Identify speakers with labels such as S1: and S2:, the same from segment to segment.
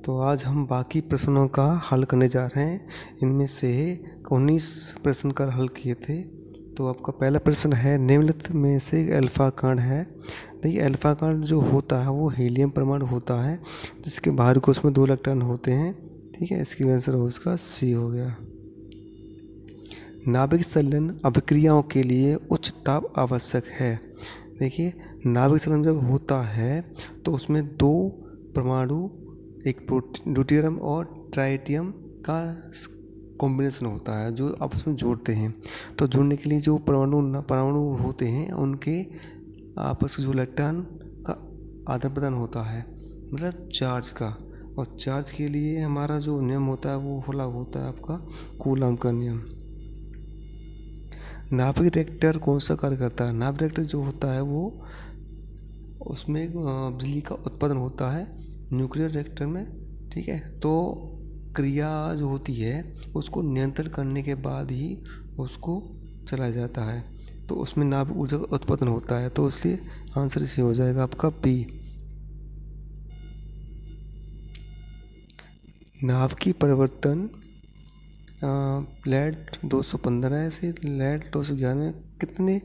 S1: तो आज हम बाकी प्रश्नों का हल करने जा रहे हैं। इनमें से 19 प्रश्न का हल किए थे। तो आपका पहला प्रश्न है, निम्नलिखित में से अल्फा कण है। देखिए, अल्फा कण जो होता है वो हीलियम परमाणु होता है जिसके बाहरी कोश में 2 इलेक्ट्रॉन होते हैं। ठीक है, इसकी आंसर हो इसका सी हो गया। नाभिक संलयन अभिक्रियाओं के लिए उच्च ताप आवश्यक है। देखिए, नाभिक संलयन जब होता है तो उसमें 2 परमाणु, एक ड्यूटेरियम और ट्राइटियम का कॉम्बिनेशन होता है जो आपस में जोड़ते हैं। तो जोड़ने के लिए जो परमाणु होते हैं उनके आपस के जो इलेक्ट्रॉन का आदान प्रदान होता है, मतलब चार्ज का। और चार्ज के लिए हमारा जो नियम होता है वो लागू होता है आपका कूलॉम का नियम। नाभिक रिएक्टर कौन सा कार्य करता है? नाभिक रिएक्टर जो होता है वो उसमें बिजली का उत्पादन होता है न्यूक्लियर रिएक्टर में। ठीक है, तो क्रिया जो होती है उसको नियंत्रण करने के बाद ही उसको चलाया जाता है, तो उसमें नाभिक ऊर्जा का उत्पादन होता है। तो इसलिए आंसर इसी हो जाएगा आपका बी। नाभिकीय परिवर्तन लेड 215 से लेड 211 में कितने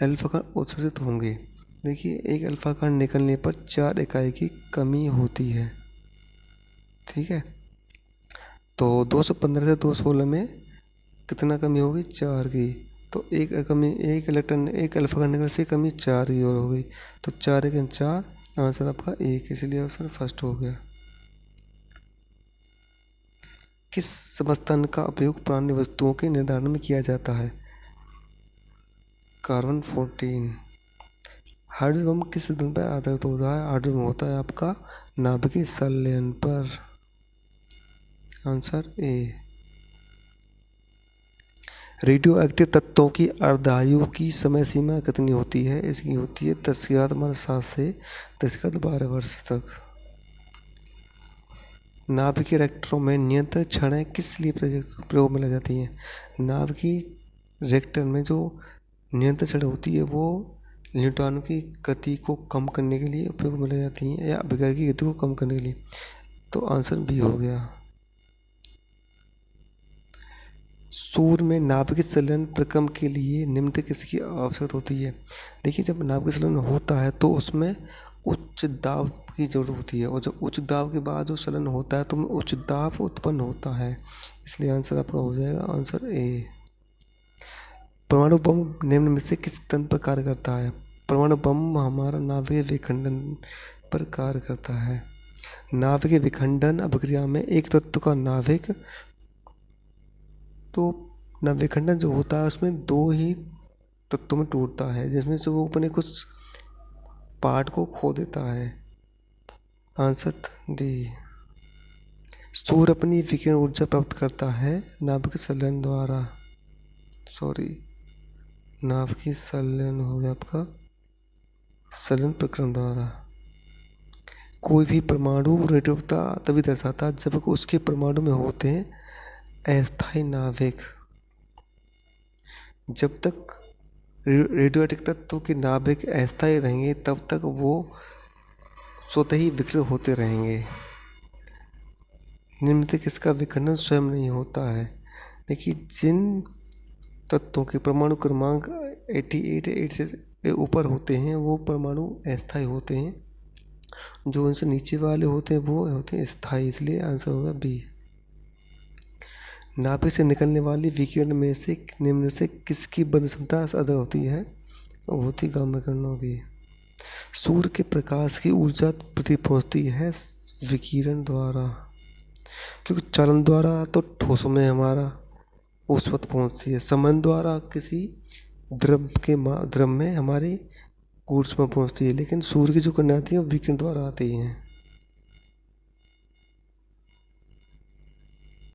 S1: अल्फा कण उत्सर्जित होंगे? देखिए, एक अल्फा कण निकलने पर 4 इकाई की कमी होती है। ठीक है, तो 215 से 216 में कितना कमी होगी? 4 की। तो एक इलेक्ट्रॉन, एक अल्फा कण निकलने से कमी 4 की और हो गई। तो 4 एक 4, आंसर आपका 1, इसलिए आंसर फर्स्ट हो गया। किस समस्थानिक का उपयोग पुरानी वस्तुओं के निर्धारण में किया जाता है? कार्बन 14। हाइड्रोजन बम किस सिद्धांत पर आधारित होता है? हाइड्रोजन बम होता है आपका नाभिकीय संलयन पर। Answer A. रेडियो एक्टिव तत्वों की अर्धायु की समय सीमा कितनी होती है? इसकी होती है 10⁻7 से 10⁻12 वर्ष तक। नाभिकीय रिएक्टरों में नियंत्रण छड़ें किस लिए प्रयोग में लाई जाती हैं? नाभिकीय रिएक्टर में जो नियंत्रण छड़ें होती है वो न्यूट्रॉनों की गति को कम करने के लिए उपयोग में लाई जाती हैं, या अभिक्रिया की गति को कम करने के लिए। तो आंसर बी हो गया। सूर्य में नाभिकीय संलयन प्रक्रम के लिए निम्नलिखित किसकी आवश्यकता होती है? देखिए, जब नाभिकीय संलयन होता है तो उसमें उच्च दाब की जरूरत होती है, और जब उच्च दाब के बाद जो संलयन होता है तो उच्च दाब उत्पन्न होता है, इसलिए आंसर आपका हो जाएगा आंसर ए। परमाणु बम निम्न में से किस तंत्र पर कार्य करता है? परमाणु बम हमारा नाभिकीय विखंडन पर कार्य करता है। नाभिकीय विखंडन अभिक्रिया में एक तत्व का नाभिक, तो विखंडन जो होता है उसमें 2 ही तत्वों में टूटता है, जिसमें से वो अपने कुछ पार्ट को खो देता है। Answer D. सूर्य अपनी विकिरण ऊर्जा प्राप्त करता है नाभिकीय संलयन द्वारा। नाभिकीय संलयन हो गया आपका संलयन प्रक्रम द्वारा। कोई भी परमाणु रेडियोएक्टिवता तभी दर्शाता है जब उसके परमाणु में होते हैं अस्थायी नाभिक। जब तक रेडियोएक्टिव तत्व के नाभिक अस्थायी रहेंगे तब तक वो स्वतः ही विकसित होते रहेंगे। निम्नलिखित किसका विखंडन स्वयं नहीं होता है? देखिए, जिन तत्वों के परमाणु क्रमांक 88 से ऊपर होते हैं वो परमाणु अस्थायी होते हैं, जो उनसे नीचे वाले होते हैं वो होते हैं स्थायी, इसलिए आंसर होगा बी। नाभिक से निकलने वाली विकिरण में से निम्न से किसकी बंध क्षमता अधिक होती है? वो होती गामा किरणों की। सूर्य के प्रकाश की ऊर्जा पृथ्वी पहुंचती है विकिरण द्वारा, क्योंकि चालन द्वारा तो ठोस में हमारा ऊष्मा पहुंचती है, समन द्वारा किसी द्रव में हमारी ऊष्मा पहुंचती है, लेकिन सूर्य की जो किरणें आती हैं वो विकिरण द्वारा आती हैं।